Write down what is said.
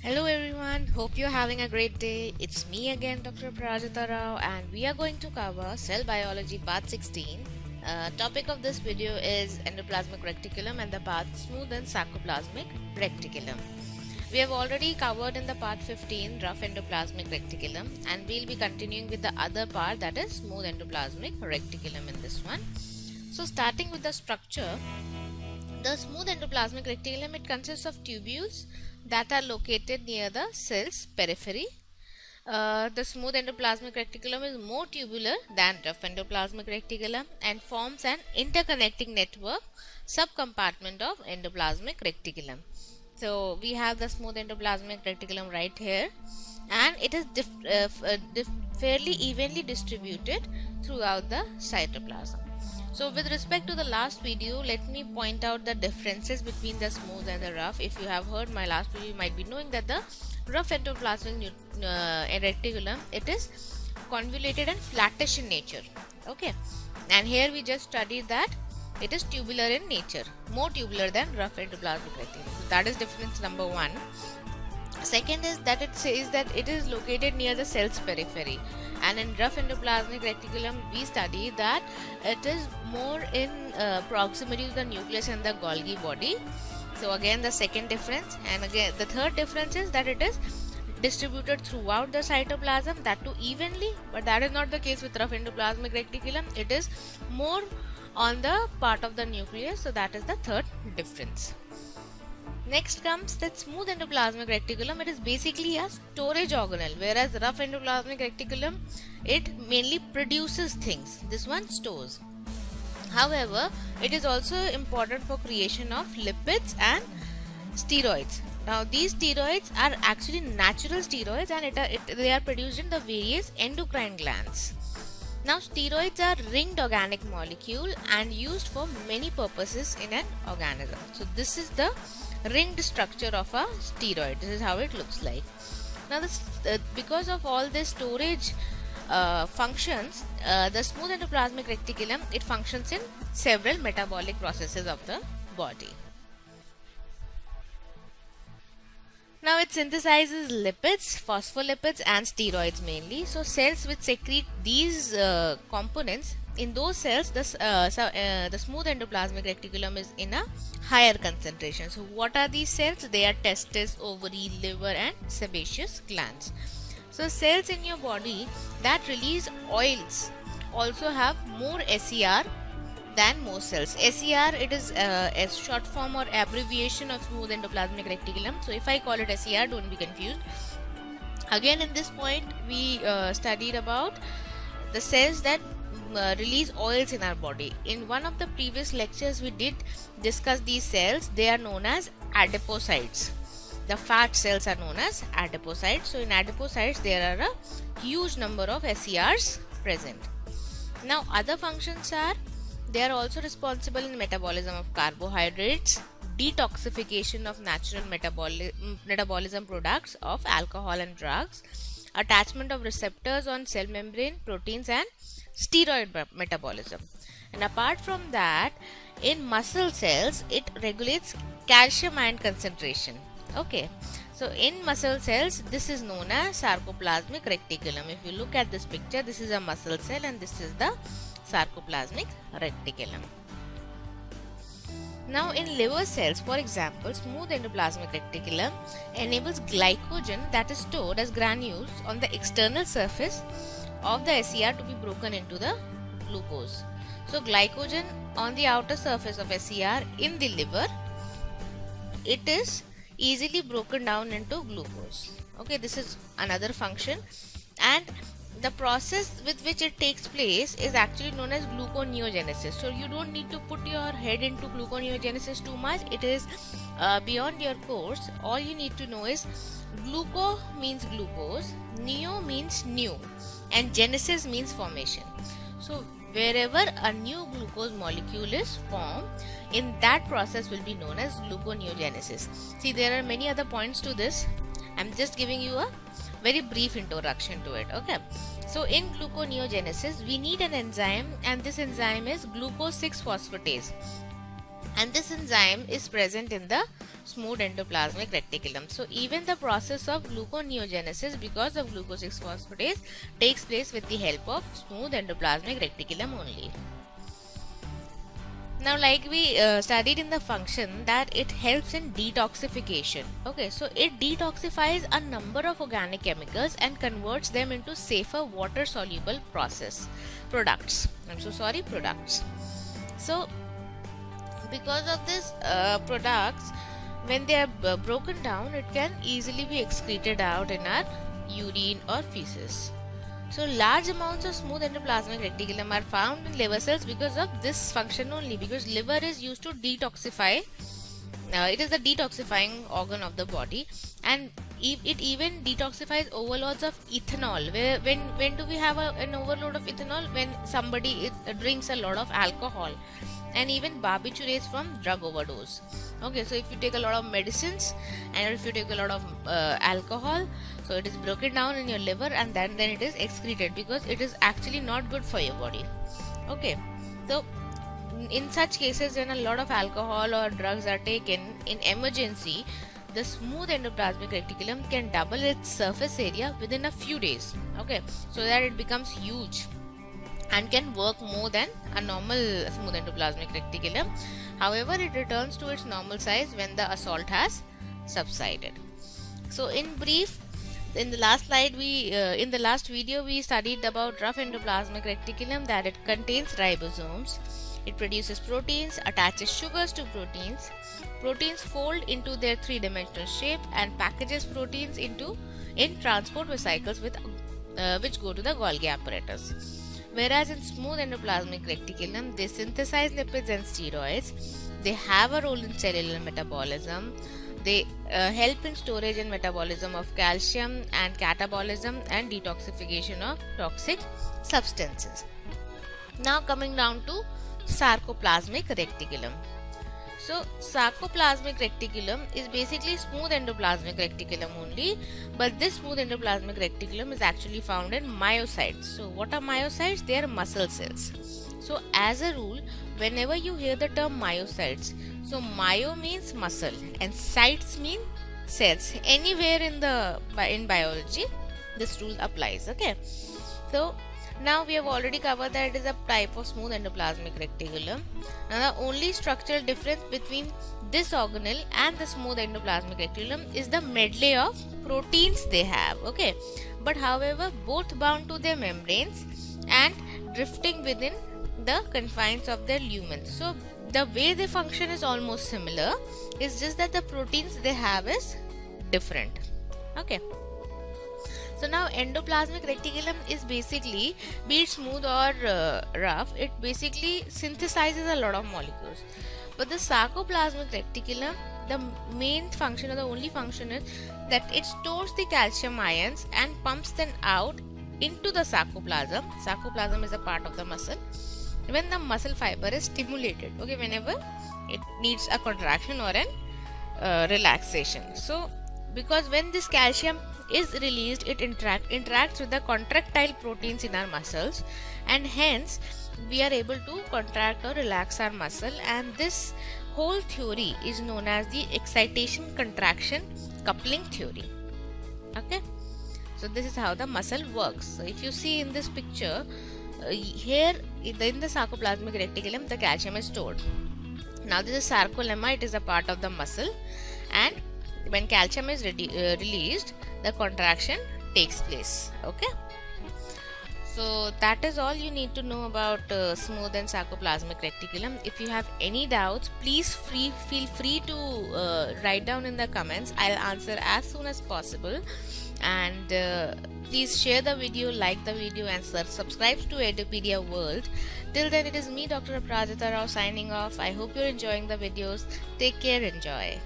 Hello everyone, hope you're having a great day. It's me again, Dr. Prajita Rao, and we are going to cover Cell Biology Part 16. Topic of this video is endoplasmic reticulum and the part smooth and sarcoplasmic reticulum. We have already covered in the part 15 rough endoplasmic reticulum, and we'll be continuing with the other part, that is smooth endoplasmic reticulum in this one. So starting with the structure, the smooth endoplasmic reticulum, it consists of tubules that are located near the cell's periphery. The smooth endoplasmic reticulum is more tubular than rough endoplasmic reticulum and forms an interconnecting network subcompartment of endoplasmic reticulum. So we have the smooth endoplasmic reticulum right here, and it is fairly evenly distributed throughout the cytoplasm. So with respect to the last video, let me point out the differences between the smooth and the rough. If you have heard my last video, you might be knowing that the rough endoplasmic reticulum, it is convoluted and flattish in nature. Okay, and here we just studied that it is tubular in nature, more tubular than rough endoplasmic reticulum. So that is difference number one. Second is that it says that it is located near the cell's periphery, and in rough endoplasmic reticulum we study that it is more in proximity to the nucleus and the Golgi body. So again the second difference, and again the third difference is that it is distributed throughout the cytoplasm, that too evenly, but that is not the case with rough endoplasmic reticulum. It is more on the part of the nucleus, so that is the third difference. Next comes that smooth endoplasmic reticulum. It is basically a storage organelle, whereas rough endoplasmic reticulum, it mainly produces things. This one stores. However, it is also important for creation of lipids and steroids. Now these steroids are actually natural steroids, and they are produced in the various endocrine glands. Now steroids are ringed organic molecule and used for many purposes in an organism. So this is the ringed structure of a steroid. This is how it looks like. Now because of all this storage functions, the smooth endoplasmic reticulum, it functions in several metabolic processes of the body. Now it synthesizes lipids, phospholipids and steroids mainly. So cells which secrete these components, in those cells the smooth endoplasmic reticulum is in a higher concentration. So what are these cells? They are testes, ovary, liver and sebaceous glands. So cells in your body that release oils also have more SER than most cells. SER, it is a short form or abbreviation of smooth endoplasmic reticulum. So if I call it SER, don't be confused. Again in this point we studied about the cells that release oils in our body. In one of the previous lectures we did discuss these cells. They are known as adipocytes. The fat cells are known as adipocytes. So in adipocytes there are a huge number of SERs present. Now other functions are, they are also responsible in metabolism of carbohydrates, detoxification of natural metabolism products of alcohol and drugs, attachment of receptors on cell membrane, proteins and steroid metabolism. And apart from that, in muscle cells it regulates calcium ion concentration. Okay, so in muscle cells this is known as sarcoplasmic reticulum. If you look at this picture, this is a muscle cell and this is the sarcoplasmic reticulum. Now in liver cells, for example, smooth endoplasmic reticulum enables glycogen that is stored as granules on the external surface of the SER to be broken into the glucose. So glycogen on the outer surface of SER in the liver, it is easily broken down into glucose. Okay, this is another function, and the process with which it takes place is actually known as gluconeogenesis. So you don't need to put your head into gluconeogenesis too much. It is beyond your course. All you need to know is gluco means glucose, neo means new, and genesis means formation. So wherever a new glucose molecule is formed, in that process will be known as gluconeogenesis. See, there are many other points to this. I'm just giving you a very brief introduction to it. Okay, so in gluconeogenesis we need an enzyme, and this enzyme is glucose 6 phosphatase, and this enzyme is present in the smooth endoplasmic reticulum. So even the process of gluconeogenesis because of glucose 6-phosphatase takes place with the help of smooth endoplasmic reticulum only. Now, like we studied in the function, that it helps in detoxification. Okay, so it detoxifies a number of organic chemicals and converts them into safer water soluble products. So because of this products, when they are broken down, it can easily be excreted out in our urine or feces. So large amounts of smooth endoplasmic reticulum are found in liver cells because of this function only, because liver is used to detoxify. It is the detoxifying organ of the body, and it even detoxifies overloads of ethanol. When do we have an overload of ethanol? When somebody drinks a lot of alcohol, and even barbiturates from drug overdose. Okay, so if you take a lot of medicines and if you take a lot of alcohol, so it is broken down in your liver and then it is excreted, because it is actually not good for your body. Okay, so in such cases, when a lot of alcohol or drugs are taken in emergency, the smooth endoplasmic reticulum can double its surface area within a few days. Okay, so that it becomes huge and can work more than a normal smooth endoplasmic reticulum. However, it returns to its normal size when the assault has subsided. So in brief, in the last slide, in the last video we studied about rough endoplasmic reticulum, that it contains ribosomes. It produces proteins, attaches sugars to proteins. Proteins fold into their three-dimensional shape and packages proteins in transport vesicles which go to the Golgi apparatus. Whereas in smooth endoplasmic reticulum, they synthesize lipids and steroids. They have a role in cellular metabolism. They help in storage and metabolism of calcium and catabolism and detoxification of toxic substances. Now coming down to sarcoplasmic reticulum. So sarcoplasmic reticulum is basically smooth endoplasmic reticulum only, but this smooth endoplasmic reticulum is actually found in myocytes. So what are myocytes? They are muscle cells. So as a rule, whenever you hear the term myocytes, so myo means muscle and cytes mean cells. Anywhere in biology, this rule applies. Okay, so now we have already covered that it is a type of smooth endoplasmic reticulum. Now the only structural difference between this organelle and the smooth endoplasmic reticulum is the medley of proteins they have. Okay, but however, both bound to their membranes and drifting within the confines of their lumens. So the way they function is almost similar, it's just that the proteins they have is different. Okay, so now endoplasmic reticulum is basically, be it smooth or rough, it basically synthesizes a lot of molecules. But the sarcoplasmic reticulum, the main function or the only function is that it stores the calcium ions and pumps them out into the sarcoplasm. Sarcoplasm is a part of the muscle when the muscle fiber is stimulated. Okay, whenever it needs a contraction or an relaxation. So because when this calcium is released, it interacts with the contractile proteins in our muscles, and hence we are able to contract or relax our muscle, and this whole theory is known as the excitation contraction coupling theory. Okay, so this is how the muscle works. So if you see in this picture, here in the sarcoplasmic reticulum, the calcium is stored. Now this is sarcolemma, it is a part of the muscle, and when calcium is released, the contraction takes place. Okay, so that is all you need to know about smooth and sarcoplasmic reticulum. If you have any doubts, please feel free to write down in the comments. I'll answer as soon as possible. And please share the video, like the video, and subscribe to Edupedia World. Till then, it is me, Dr. Aprajita Rao, signing off. I hope you're enjoying the videos. Take care, enjoy.